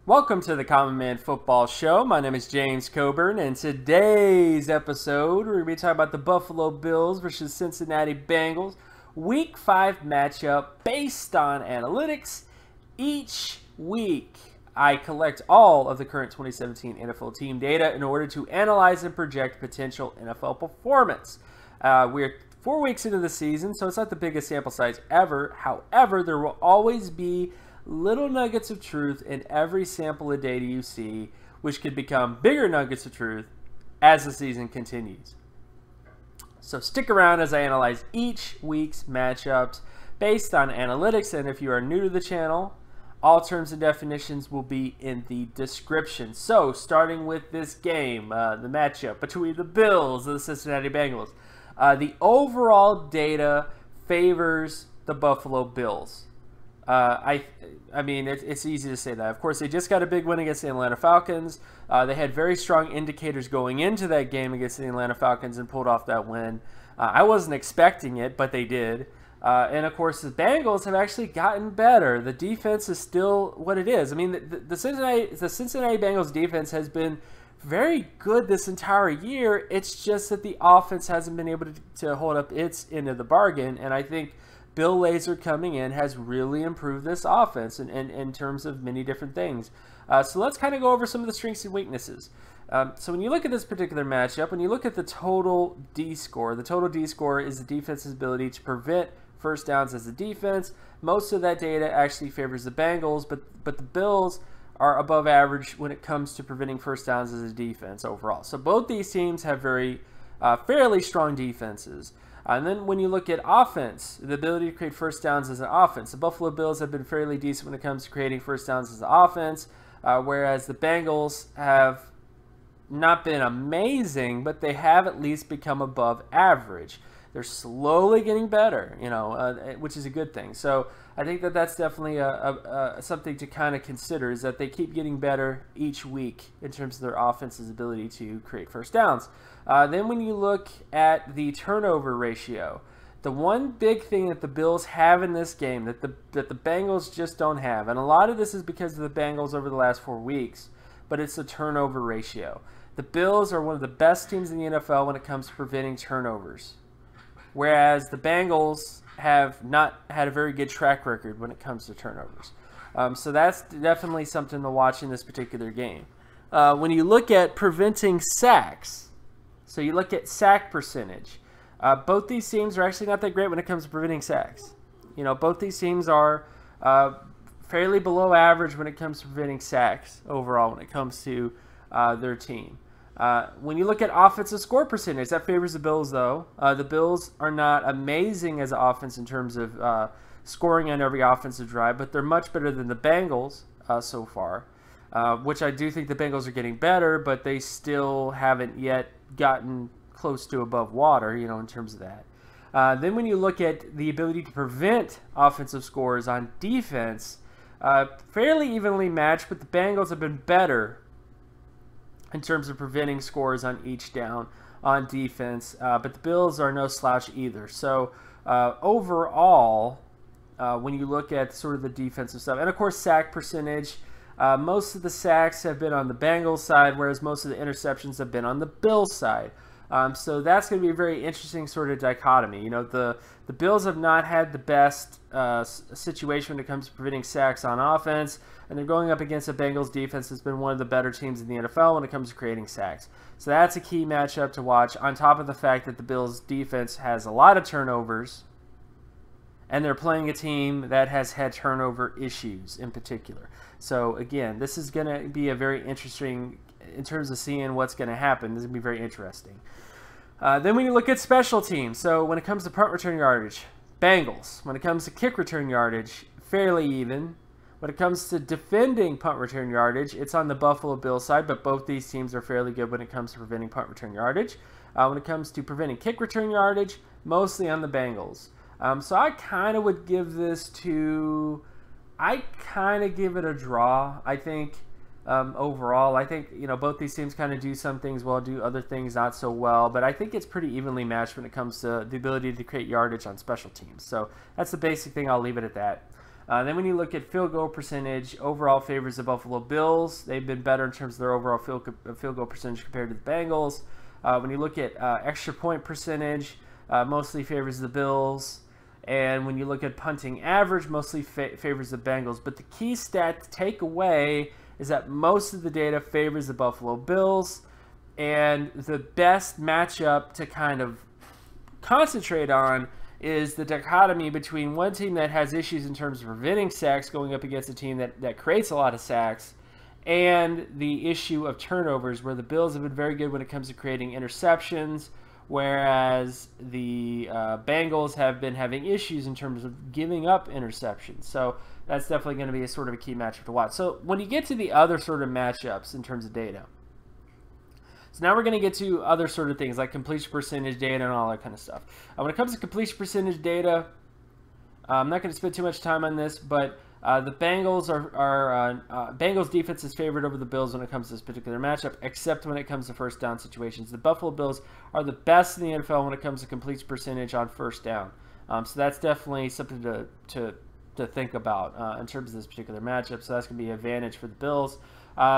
Welcome to the Common Man Football Show. My name is James Coburn, and today's episode, we're going to be talking about the Buffalo Bills versus Cincinnati Bengals Week 5 matchup based on analytics. Each week, I collect all of the current 2017 NFL team data in order to analyze and project potential NFL performance. We're 4 weeks into the season, so it's not the biggest sample size ever. However, there will always be little nuggets of truth in every sample of data you see, which could become bigger nuggets of truth as the season continues. So stick around as I analyze each week's matchups based on analytics, and if you are new to the channel, all terms and definitions will be in the description. So starting with this game, the matchup between the Bills and the Cincinnati Bengals, the overall data favors the Buffalo Bills. I mean, it's easy to say that. Of course, they just got a big win against the Atlanta Falcons. They had very strong indicators going into that game against the Atlanta Falcons and pulled off that win. I wasn't expecting it, but they did. And, of course, the Bengals have actually gotten better. The defense is still what it is. I mean, the Cincinnati Bengals defense has been very good this entire year. It's just that the offense hasn't been able to hold up its end of the bargain, and I think Bill Lazor coming in has really improved this offense in terms of many different things. So let's kind of go over some of the strengths and weaknesses. So when you look at this particular matchup, when you look at the total D score, the total D score is the defense's ability to prevent first downs as a defense. Most of that data actually favors the Bengals, but the Bills are above average when it comes to preventing first downs as a defense overall. So both these teams have fairly strong defenses. And then when you look at offense, the ability to create first downs as an offense, the Buffalo Bills have been fairly decent when it comes to creating first downs as an offense, whereas the Bengals have not been amazing, but they have at least become above average. They're slowly getting better, which is a good thing. So I think that that's definitely something to kind of consider, is that they keep getting better each week in terms of their offense's ability to create first downs. Then when you look at the turnover ratio, the one big thing that the Bills have in this game that the Bengals just don't have, and a lot of this is because of the Bengals over the last 4 weeks, but it's the turnover ratio. The Bills are one of the best teams in the NFL when it comes to preventing turnovers, whereas the Bengals have not had a very good track record when it comes to turnovers. So that's definitely something to watch in this particular game. When you look at preventing sacks, so you look at sack percentage, both these teams are actually not that great when it comes to preventing sacks. Both these teams are fairly below average when it comes to preventing sacks overall when it comes to their team. When you look at offensive score percentage, that favors the Bills, though. The Bills are not amazing as an offense in terms of scoring on every offensive drive, but they're much better than the Bengals so far, which I do think the Bengals are getting better, but they still haven't yet gotten close to above water, in terms of that. Then when you look at the ability to prevent offensive scores on defense, fairly evenly matched, but the Bengals have been better in terms of preventing scores on each down on defense, but the Bills are no slouch either. So overall, when you look at sort of the defensive stuff, and of course sack percentage, most of the sacks have been on the Bengals side, whereas most of the interceptions have been on the Bills side. So that's going to be a very interesting sort of dichotomy. The Bills have not had the best situation when it comes to preventing sacks on offense, and they're going up against a Bengals defense that's been one of the better teams in the NFL when it comes to creating sacks. So that's a key matchup to watch, on top of the fact that the Bills defense has a lot of turnovers, and they're playing a team that has had turnover issues in particular. So again, this is going to be a very interesting, in terms of seeing what's going to happen, this is going to be very interesting. Then when you look at special teams, so when it comes to punt return yardage, Bengals. When it comes to kick return yardage, fairly even. When it comes to defending punt return yardage, it's on the Buffalo Bills side, but both these teams are fairly good when it comes to preventing punt return yardage. When it comes to preventing kick return yardage, mostly on the Bengals. So I kind of would give this to, I kind of give it a draw, I think. Overall, I think, both these teams kind of do some things well, do other things not so well, but I think it's pretty evenly matched when it comes to the ability to create yardage on special teams. So that's the basic thing. I'll leave it at that. Then when you look at field goal percentage, overall favors the Buffalo Bills. They've been better in terms of their overall field goal percentage compared to the Bengals. When you look at extra point percentage, mostly favors the Bills. And when you look at punting average, mostly favors the Bengals. But the key stat to take away is that most of the data favors the Buffalo Bills. And the best matchup to kind of concentrate on is the dichotomy between one team that has issues in terms of preventing sacks going up against a team that creates a lot of sacks, and the issue of turnovers, where the Bills have been very good when it comes to creating interceptions, whereas the Bengals have been having issues in terms of giving up interceptions. So that's definitely going to be a sort of a key matchup to watch. So when you get to the other sort of matchups in terms of data, so now we're going to get to other sort of things like completion percentage data and all that kind of stuff. When it comes to completion percentage data, I'm not going to spend too much time on this, but the Bengals Bengals defense is favored over the Bills when it comes to this particular matchup, except when it comes to first down situations. The Buffalo Bills are the best in the NFL when it comes to completion percentage on first down. So that's definitely something to think about in terms of this particular matchup. So that's going to be an advantage for the Bills.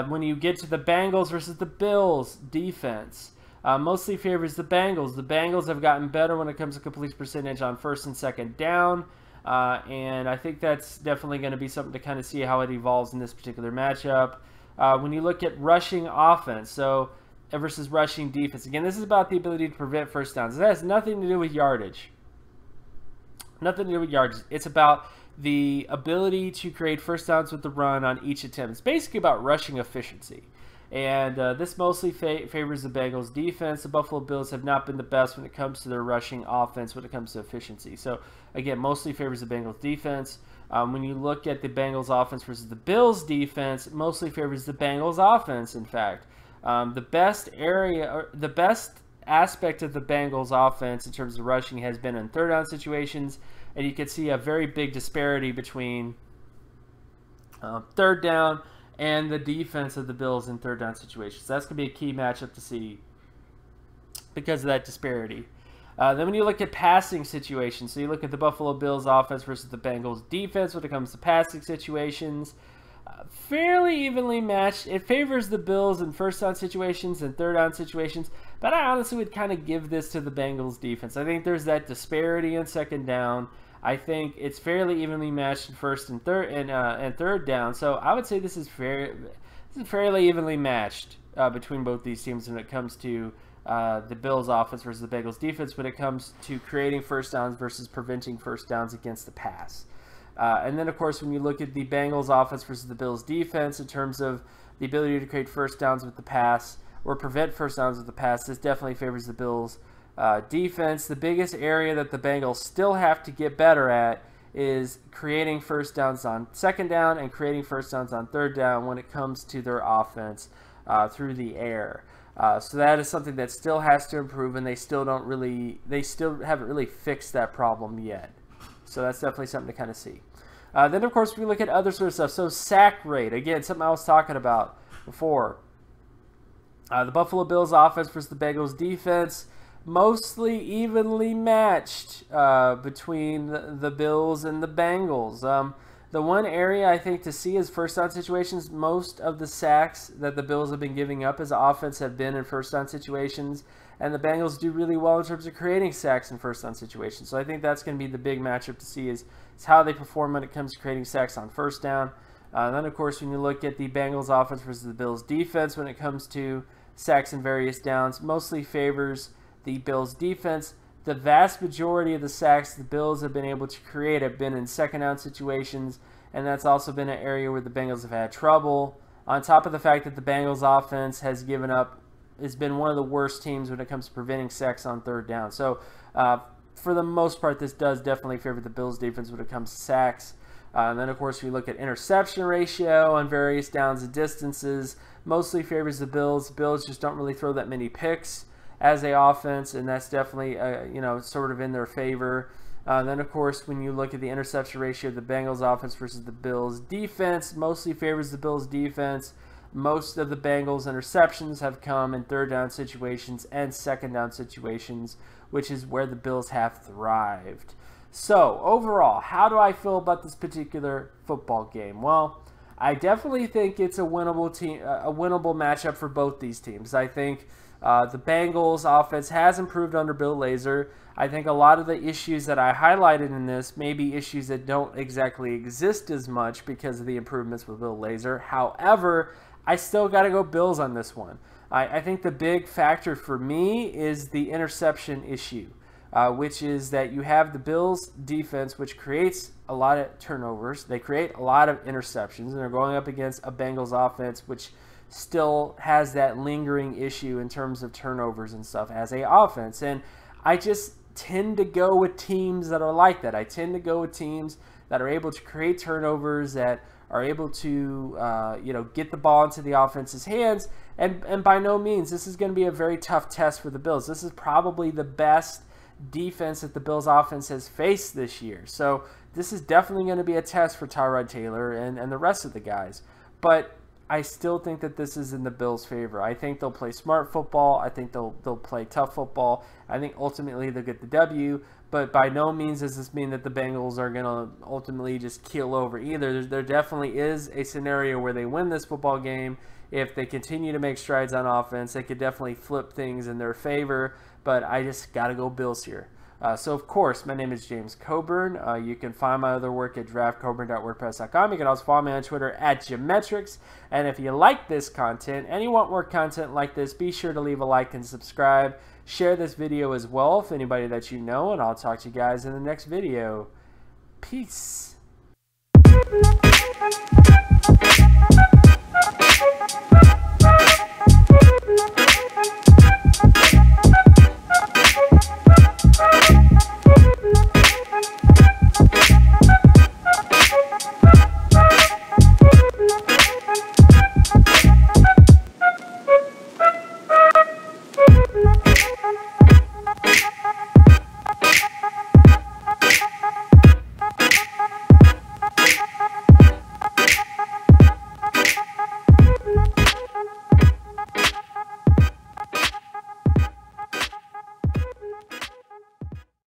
When you get to the Bengals versus the Bills defense, mostly favors the Bengals. The Bengals have gotten better when it comes to completion percentage on first and second down. And I think that's definitely going to be something to kind of see how it evolves in this particular matchup. When you look at rushing offense, so versus rushing defense, again, this is about the ability to prevent first downs. It has nothing to do with yardage. Nothing to do with yardage. It's about the ability to create first downs with the run on each attempt. It's basically about rushing efficiency. And this mostly favors the Bengals defense. The Buffalo Bills have not been the best when it comes to their rushing offense when it comes to efficiency. So, again, mostly favors the Bengals defense. When you look at the Bengals offense versus the Bills defense, mostly favors the Bengals offense, in fact. The best aspect of the Bengals offense in terms of rushing has been in third down situations. And you can see a very big disparity between third down and the defense of the Bills in third down situations. That's going to be a key matchup to see because of that disparity. Then when you look at passing situations, so you look at the Buffalo Bills offense versus the Bengals defense when it comes to passing situations, fairly evenly matched. It favors the Bills in first down situations and third down situations, but I honestly would kind of give this to the Bengals defense. I think there's that disparity in second down. I think it's fairly evenly matched in first and third down. So I would say this is fairly evenly matched between both these teams when it comes to the Bills offense versus the Bengals defense when it comes to creating first downs versus preventing first downs against the pass. And then, of course, when you look at the Bengals offense versus the Bills defense in terms of the ability to create first downs with the pass or prevent first downs with the pass, this definitely favors the Bills defense. The biggest area that the Bengals still have to get better at is creating first downs on second down and creating first downs on third down when it comes to their offense through the air. So that is something that still has to improve, and they still haven't really fixed that problem yet. So that's definitely something to kind of see. Then, of course, we look at other sort of stuff. So sack rate, again, something I was talking about before. The Buffalo Bills offense versus the Bengals defense, mostly evenly matched between the Bills and the Bengals. The one area I think to see is first down situations. Most of the sacks that the Bills have been giving up as offense have been in first down situations, and the Bengals do really well in terms of creating sacks in first down situations. So I think that's going to be the big matchup to see is how they perform when it comes to creating sacks on first down. Then, of course, when you look at the Bengals offense versus the Bills defense when it comes to sacks and various downs, mostly favors the Bills defense. The vast majority of the sacks the Bills have been able to create have been in second down situations, and that's also been an area where the Bengals have had trouble. On top of the fact that the Bengals offense has been one of the worst teams when it comes to preventing sacks on third down. So for the most part, this does definitely favor the Bills defense when it comes to sacks. And then, of course, we look at interception ratio on various downs and distances. Mostly favors the Bills. The Bills just don't really throw that many picks as a offense, and that's definitely sort of in their favor. Then, of course, when you look at the interception ratio of the Bengals offense versus the Bills defense, mostly favors the Bills defense. Most of the Bengals interceptions have come in third down situations and second down situations, which is where the Bills have thrived. So, overall, how do I feel about this particular football game? Well, I definitely think it's a winnable matchup for both these teams. I think the Bengals offense has improved under Bill Lazor. I think a lot of the issues that I highlighted in this may be issues that don't exactly exist as much because of the improvements with Bill Lazor. However, I still got to go Bills on this one. I think the big factor for me is the interception issue, which is that you have the Bills defense, which creates a lot of turnovers. They create a lot of interceptions, and they're going up against a Bengals offense, which still has that lingering issue in terms of turnovers and stuff as a offense. And I just tend to go with teams that are like that. I tend to go with teams that are able to create turnovers, that are able to get the ball into the offense's hands. And by no means, this is going to be a very tough test for the Bills. This is probably the best defense that the Bills offense has faced this year. So this is definitely going to be a test for Tyrod Taylor and the rest of the guys. But I still think that this is in the Bills' favor. I think they'll play smart football. I think they'll play tough football. I think ultimately they'll get the W. But by no means does this mean that the Bengals are going to ultimately just keel over either. There definitely is a scenario where they win this football game. If they continue to make strides on offense, they could definitely flip things in their favor. But I just got to go Bills here. So, of course, my name is James Coburn. You can find my other work at draftcoburn.wordpress.com. You can also follow me on Twitter at Geometrics. And if you like this content and you want more content like this, be sure to leave a like and subscribe. Share this video as well with anybody that you know, and I'll talk to you guys in the next video. Peace.